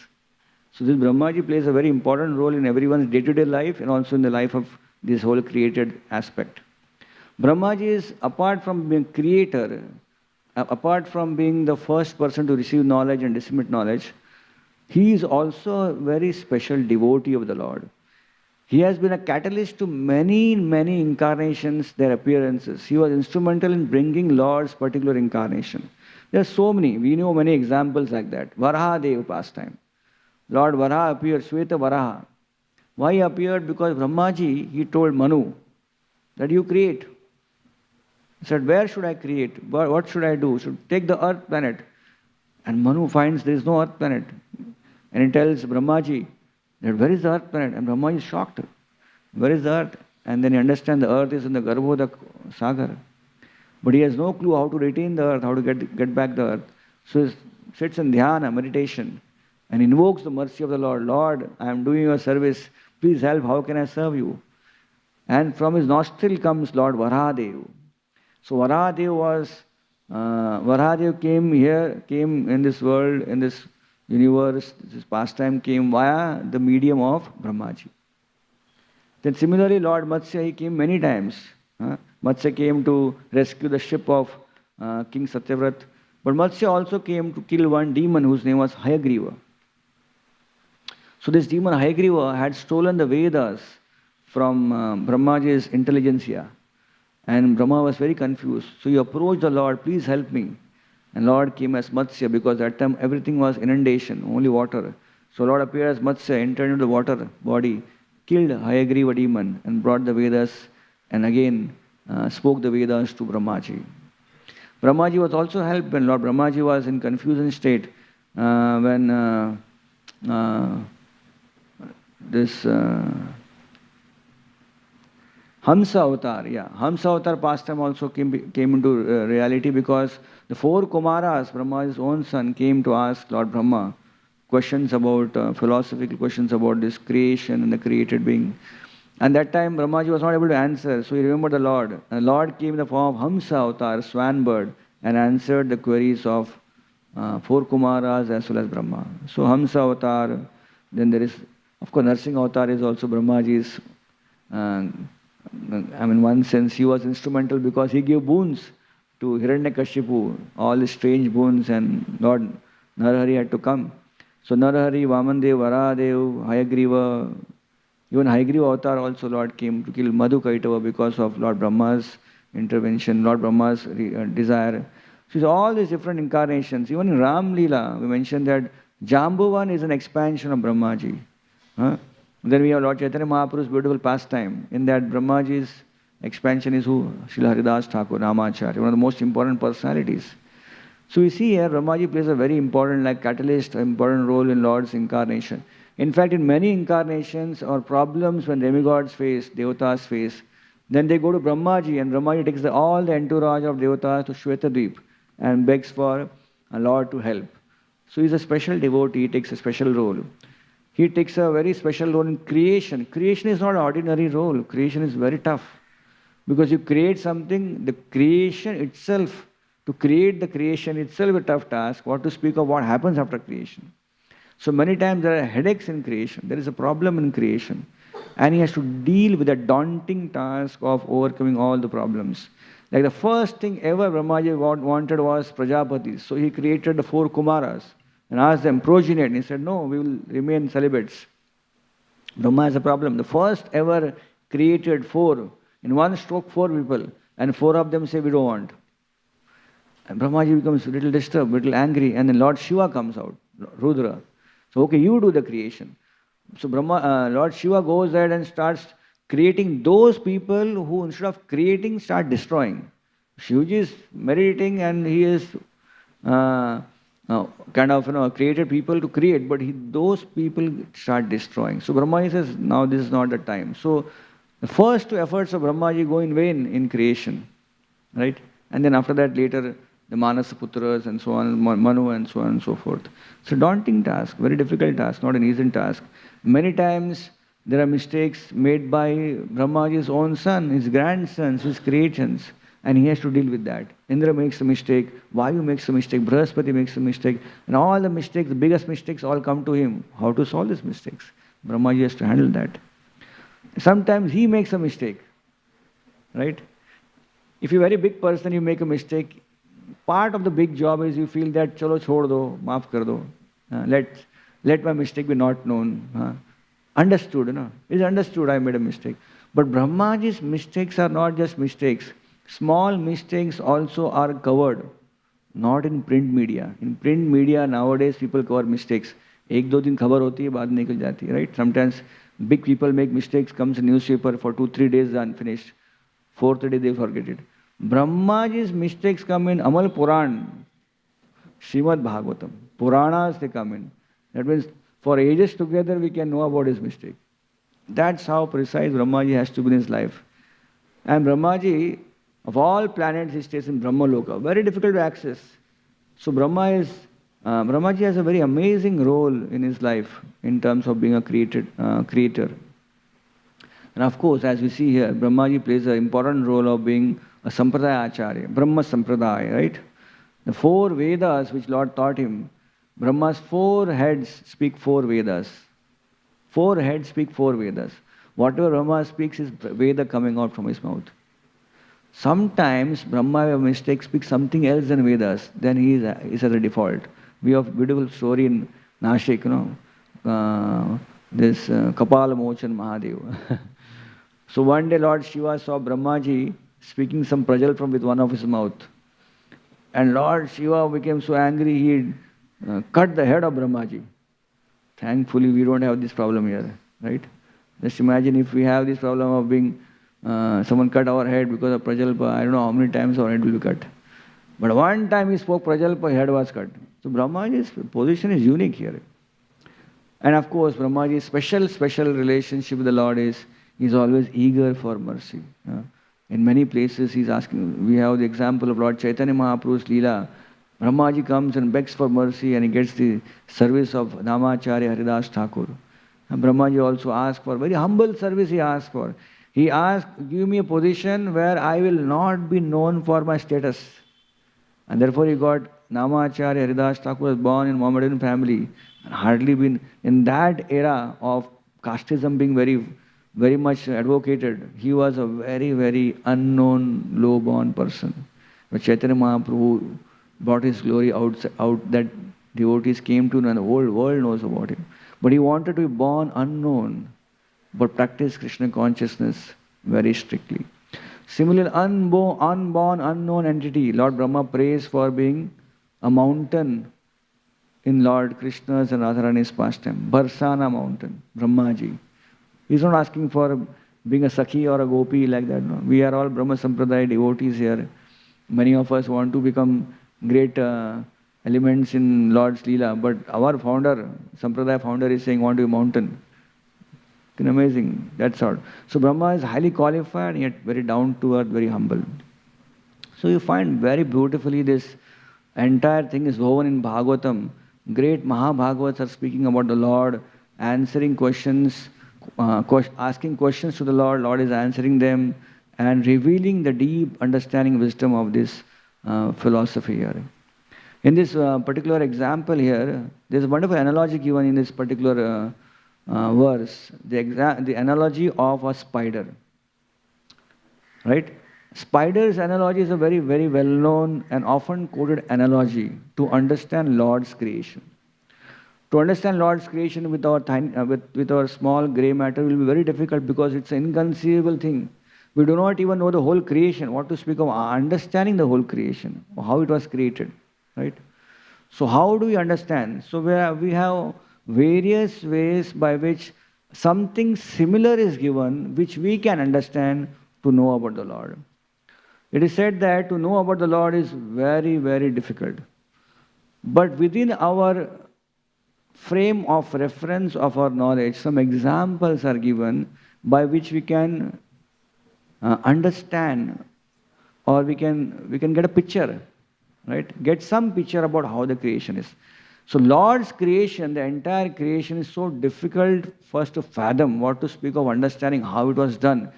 So this Brahmaji plays a very important role in everyone's day-to-day life and also in the life of this whole created aspect. Brahmaji is, apart from being creator, apart from being the first person to receive knowledge and disseminate knowledge, he is also a very special devotee of the Lord. He has been a catalyst to many, many incarnations, their appearances. He was instrumental in bringing Lord's particular incarnation. There are so many. We know many examples like that. Varahadev pastime. Lord Varaha appeared, Shweta Varaha. Why he appeared? Because Brahmaji, he told Manu that you create. He said, where should I create? What should I do? Should take the earth planet. And Manu finds there is no earth planet. And he tells Brahmaji that where is the earth planet? And Brahmaji is shocked. Where is the earth? And then he understands the earth is in the Garbhodak Sagar. But he has no clue how to retain the earth, how to get back the earth. So he sits in dhyana, meditation, and invokes the mercy of the Lord. Lord, I am doing your service. Please help. How can I serve you? And from his nostril comes Lord Varahadev. So Varahadev came in this world, in this universe, this pastime came via the medium of Brahmaji. Then similarly, Lord Matsya, he came many times. Matsya came to rescue the ship of King Satyavrat. But Matsya also came to kill one demon whose name was Hayagriva. So this demon Hayagriva had stolen the Vedas from Brahmaji's intelligentsia. And Brahma was very confused. So he approached the Lord, please help me. And Lord came as Matsya because at that time everything was inundation, only water. So Lord appeared as Matsya, entered into the water body, killed Hayagriva demon and brought the Vedas and again spoke the Vedas to Brahmaji. Brahmaji was also helped when Lord Brahmaji was in confusion state when this Hamsa Avatar, Hamsa Avatar pastime also came into reality because the 4 Kumaras, Brahma's own son, came to ask Lord Brahma questions about, philosophical questions about this creation and the created being. And that time Brahmaji was not able to answer, so he remembered the Lord. And the Lord came in the form of Hamsa Avatar, swan bird, and answered the queries of 4 Kumaras as well as Brahma. So Hamsa Avatar, then there is, of course, Narsingh Avatar is also Brahmaji's. In one sense, he was instrumental because he gave boons to Hiranyakashipu, all the strange boons, and Lord Narahari had to come. So Narahari, Vamandev, Varahadev, Hayagriva, even Hayagriva Avatar also Lord came to kill Madhu Kaitava because of Lord Brahma's intervention, Lord Brahma's desire. So all these different incarnations. Even in Ram Leela, we mentioned that Jambuvan is an expansion of Brahmaji. Then we have Lord Chaitanya Mahaprabhu's beautiful pastime. In that, Brahmaji's expansion is who? Srila Haridas Thakur, Ramacharya, one of the most important personalities. So we see here, Brahmaji plays a very important, like catalyst, important role in Lord's incarnation. In fact, in many incarnations or problems when demigods face, devatas face, then they go to Brahmaji and Brahmaji takes all the entourage of devatas to Shvetadvip and begs for a Lord to help. So he's a special devotee, he takes a special role. He takes a very special role in creation. Creation is not an ordinary role. Creation is very tough. Because you create something, the creation itself, to create the creation itself is a tough task. What to speak of what happens after creation. So many times there are headaches in creation. There is a problem in creation. And he has to deal with the daunting task of overcoming all the problems. Like the first thing ever Brahmaji wanted was Prajapatis. So he created the 4 Kumaras and asked them, progenate. And he said, no, we will remain celibates. Brahma has a problem. The first ever created 4, in one stroke 4 people, and 4 of them say, we don't want. And Brahmaji becomes a little disturbed, a little angry, and then Lord Shiva comes out, Rudra. So, okay, you do the creation. So Lord Shiva goes ahead and starts creating those people who instead of creating, start destroying. Shivaji is meditating and he is created people to create, but those people start destroying. So Brahmaji says, now this is not the time. So the first 2 efforts of Brahmaji go in vain in creation, right? And then after that later the Manasa Putras and so on, Manu and so on and so forth. It's a daunting task, very difficult task, not an easy task. Many times there are mistakes made by Brahmaji's own son, his grandsons, his creations, and he has to deal with that. Indra makes a mistake, Vayu makes a mistake, Brahaspati makes a mistake, and all the mistakes, the biggest mistakes all come to him. How to solve these mistakes? Brahmaji has to handle that. Sometimes he makes a mistake, right? If you're a very big person, you make a mistake, part of the big job is you feel that, chalo chhod do, maaf kar do, let my mistake be not known. Understood, It's understood I made a mistake. But Brahmaji's mistakes are not just mistakes. Small mistakes also are covered, not in print media. In print media nowadays people cover mistakes. एक दो दिन खबर होती है, बाद में निकल जाती है, right? Sometimes big people make mistakes, comes in newspaper for 2-3 days unfinished. Fourth day they forget it. Brahmaji's mistakes come in Amal Puran, Srimad Bhagavatam. Puranas they come in. That means for ages together we can know about his mistake. That's how precise Brahmaji has to be in his life. And Brahmaji, of all planets, he stays in Brahmaloka. Very difficult to access. So Brahmaji has a very amazing role in his life in terms of being a creator. And of course, as we see here, Brahmaji plays an important role of being a Sampradaya Acharya, Brahma Sampradaya, right? The 4 Vedas which Lord taught him, Brahma's 4 heads speak 4 Vedas. 4 heads speak 4 Vedas. Whatever Brahma speaks is Veda coming out from his mouth. Sometimes Brahma by mistake speaks something else than Vedas, then he is as a default. We have a beautiful story in Nashik, this Kapala Mochan Mahadev. So one day Lord Shiva saw Brahmaji speaking some prajal from with one of his mouth. And Lord Shiva became so angry, he cut the head of Brahmaji. Thankfully we don't have this problem here, right? Just imagine if we have this problem of being someone cut our head because of prajalpa, I don't know how many times our head will be cut. But one time he spoke prajalpa, head was cut. So Brahmaji's position is unique here. And of course, Brahmaji's special relationship with the Lord is, he's always eager for mercy. In many places he's asking, we have the example of Lord Chaitanya Mahaprabhu's Leela. Brahmaji comes and begs for mercy and he gets the service of Namacharya Haridas Thakur. And Brahmaji also asks for, very humble service he asked for. He asked, give me a position where I will not be known for my status. And therefore he got Namacharya Haridas Thakur was born in Mohammedan family and hardly been in that era of casteism being very much advocated. He was a very unknown, low-born person. But Chaitanya Mahaprabhu brought his glory out that devotees came to know and the whole world knows about him. But he wanted to be born unknown, but practice Krishna consciousness very strictly. Similarly, unborn, unknown entity, Lord Brahma prays for being a mountain in Lord Krishna's and Radharani's pastime. Barsana mountain, Brahmaji. He's not asking for being a Sakhi or a Gopi like that. No. We are all Brahma Sampradaya devotees here. Many of us want to become great elements in Lord's Leela, but our founder, Sampradaya founder, is saying, want to be a mountain. Amazing, that's all. So Brahma is highly qualified, yet very down to earth, very humble. So you find very beautifully this entire thing is woven in Bhagavatam. Great Mahabhagavats are speaking about the Lord, answering questions, asking questions to the Lord, Lord is answering them, and revealing the deep understanding wisdom of this philosophy here. In this particular example here, there's a wonderful analogy given in this particular verse, the analogy of a spider. Right? Spider's analogy is a very well-known and often quoted analogy to understand Lord's creation. To understand Lord's creation with our small grey matter will be very difficult because it's an inconceivable thing. We do not even know the whole creation, what to speak of understanding the whole creation, how it was created. Right? So how do we understand? So we have various ways by which something similar is given which we can understand to know about the Lord. It is said that to know about the Lord is very difficult. But within our frame of reference of our knowledge, some examples are given by which we can understand, or we can get a picture, right? Get some picture about how the creation is. So Lord's creation, the entire creation is so difficult for us to fathom, what to speak of understanding how it was done.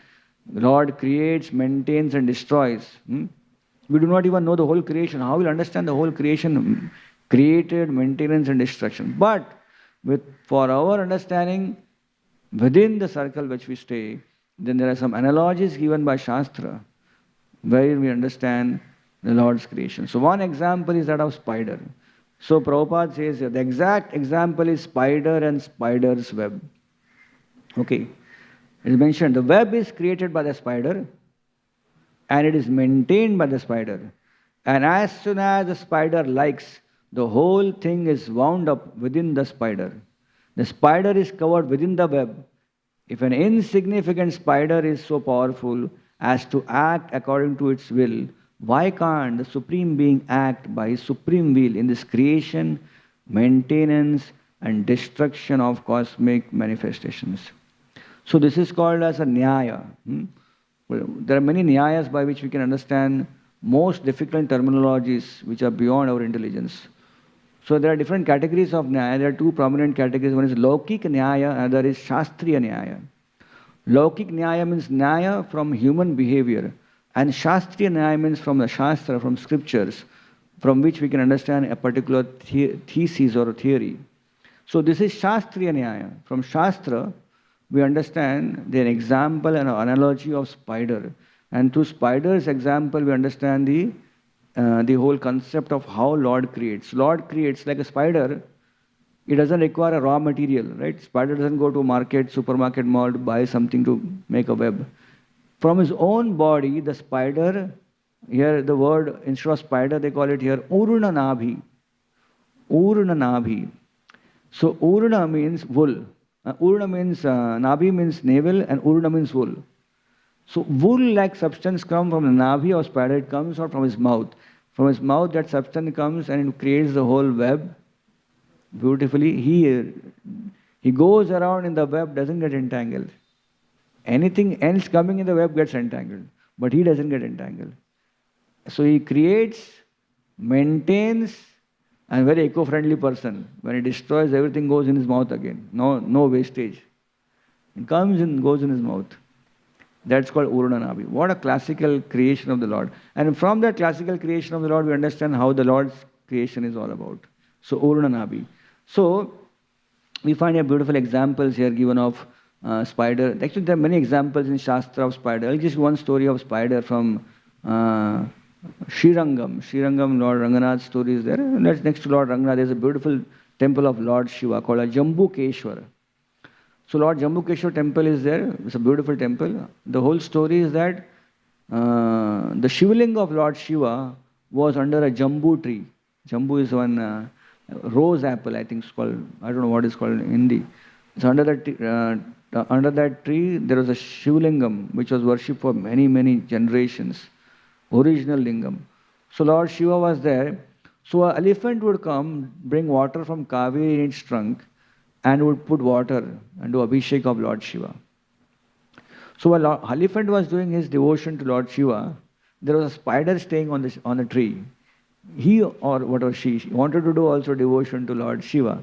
Lord creates, maintains and destroys. We do not even know the whole creation. How will we understand the whole creation? Created, maintenance and destruction. But for our understanding, within the circle which we stay, then there are some analogies given by Shastra where we understand the Lord's creation. So one example is that of spider. So Prabhupada says the exact example is spider and spider's web. Okay. It is mentioned the web is created by the spider and it is maintained by the spider. And as soon as the spider likes, The whole thing is wound up within the spider. The spider is covered within the web. If an insignificant spider is so powerful as to act according to its will, why can't the Supreme Being act by his supreme will in this creation, maintenance, and destruction of cosmic manifestations? So this is called as a nyaya. Well, there are many nyayas by which we can understand most difficult terminologies which are beyond our intelligence. So there are different categories of nyaya. There are two prominent categories. One is Laukik Nyaya, another is Shastriya Nyaya. Laukik Nyaya means Nyaya from human behavior, and Shastriya Nyaya means from the Shastra, from scriptures, from which we can understand a particular thesis or a theory. So this is Shastriya Nyaya. From Shastra, we understand the example and analogy of spider. And through spider's example, we understand the whole concept of how Lord creates. Lord creates like a spider. It doesn't require a raw material, right? Spider doesn't go to market, supermarket, mall to buy something to make a web. From his own body, the spider, here the word, instead of spider, they call it here Urna Nabhi. Urna Nabhi. So Urna means wool. Urna means, Nabhi means navel, and Urna means wool. So wool-like substance comes from the Nabhi of spider. It comes out from his mouth. From his mouth, that substance comes and it creates the whole web beautifully. He goes around in the web, doesn't get entangled. Anything else coming in the web gets entangled, but he doesn't get entangled. So he creates, maintains, and very eco-friendly person. When he destroys, everything goes in his mouth again. No wastage. It comes and goes in his mouth. That's called Urna Nabhi. What a classical creation of the Lord. And from that classical creation of the Lord, we understand how the Lord's creation is all about. So Urna Nabhi. So we find here beautiful examples here given of spider. Actually, there are many examples in Shastra of spider. I'll just one story of spider from Srirangam. Srirangam, Lord Ranganath's story is there. And that's next to Lord Ranganath. There's a beautiful temple of Lord Shiva called a Jambukeshwar. So Lord Jambukeshwar temple is there. It's a beautiful temple. The whole story is that the Shivling of Lord Shiva was under a jambu tree. Jambu is one rose apple, I think it's called. I don't know what it's called in Hindi. So under that tree, there was a Shivlingam which was worshipped for many, many generations. Original lingam. So Lord Shiva was there. So an elephant would come, bring water from Kaveri in its trunk, and would put water and do abhishek of Lord Shiva. So while elephant was doing his devotion to Lord Shiva, there was a spider staying on the tree. He or whatever she wanted to do also devotion to Lord Shiva.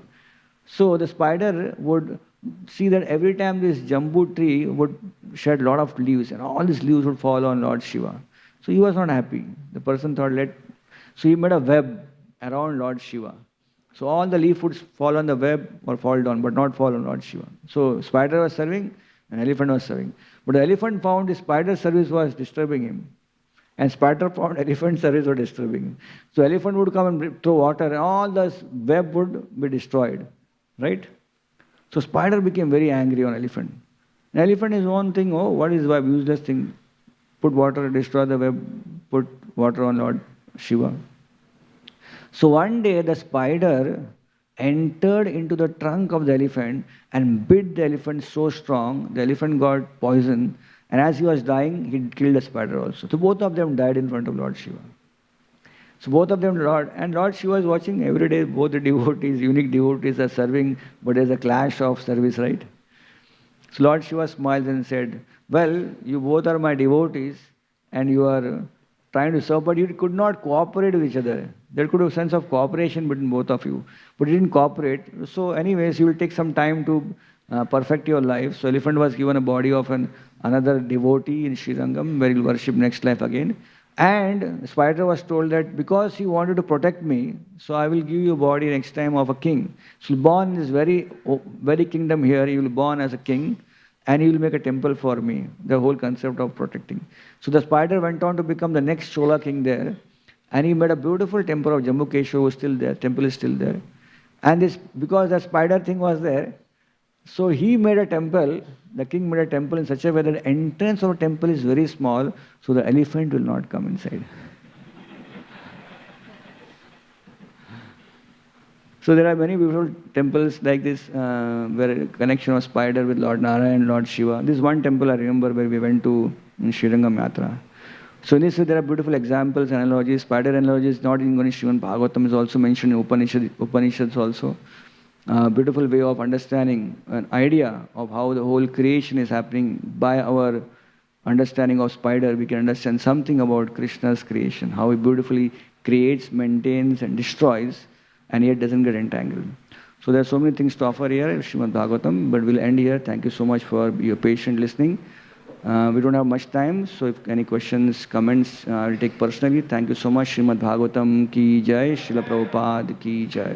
So the spider would see that every time this jambu tree would shed a lot of leaves, and all these leaves would fall on Lord Shiva. So he was not happy. The person thought, so he made a web around Lord Shiva. So all the leaf would fall on the web or fall down, but not fall on Lord Shiva. So spider was serving and elephant was serving. But the elephant found the spider's service was disturbing him. And spider found elephant's service was disturbing him. So elephant would come and throw water and all the web would be destroyed. Right? So spider became very angry on elephant. And elephant is one thing, oh, what is web? Useless thing. Put water, destroy the web, put water on Lord Shiva. So one day the spider entered into the trunk of the elephant and bit the elephant so strong, the elephant got poisoned, and as he was dying, he killed the spider also. So both of them died in front of Lord Shiva. So both of them, Lord Shiva is watching every day, both the devotees, unique devotees are serving, but there's a clash of service, right? So Lord Shiva smiled and said, well, you both are my devotees and you are trying to serve, but you could not cooperate with each other. There could be a sense of cooperation between both of you, but you didn't cooperate. So anyways, you will take some time to perfect your life. So elephant was given a body of another devotee in Srirangam, where he will worship next life again. And spider was told that because he wanted to protect me, so I will give you a body next time of a king. So he will born in this very kingdom here, he will born as a king, and he will make a temple for me, the whole concept of protecting. So the spider went on to become the next Chola king there, and he made a beautiful temple of Jambukeshwar, who is still there, temple is still there. And this, because the spider thing was there, so he made a temple, the king made a temple in such a way that the entrance of a temple is very small, so the elephant will not come inside. So there are many beautiful temples like this, where a connection of spider with Lord Narayan, Lord Shiva. This one temple I remember where we went to in Srirangam Yatra. So in this there are beautiful examples, analogies. Spider analogies not in only Srimad Bhagavatam, is also mentioned in Upanishads also. Beautiful way of understanding an idea of how the whole creation is happening. By our understanding of spider, we can understand something about Krishna's creation, how he beautifully creates, maintains and destroys, and yet doesn't get entangled. So there are so many things to offer here in Srimad Bhagavatam, but we'll end here. Thank you so much for your patient listening. We don't have much time, so if any questions, comments, I'll take personally. Thank you so much. Srimad Bhagavatam ki jai, Srila Prabhupada ki jai.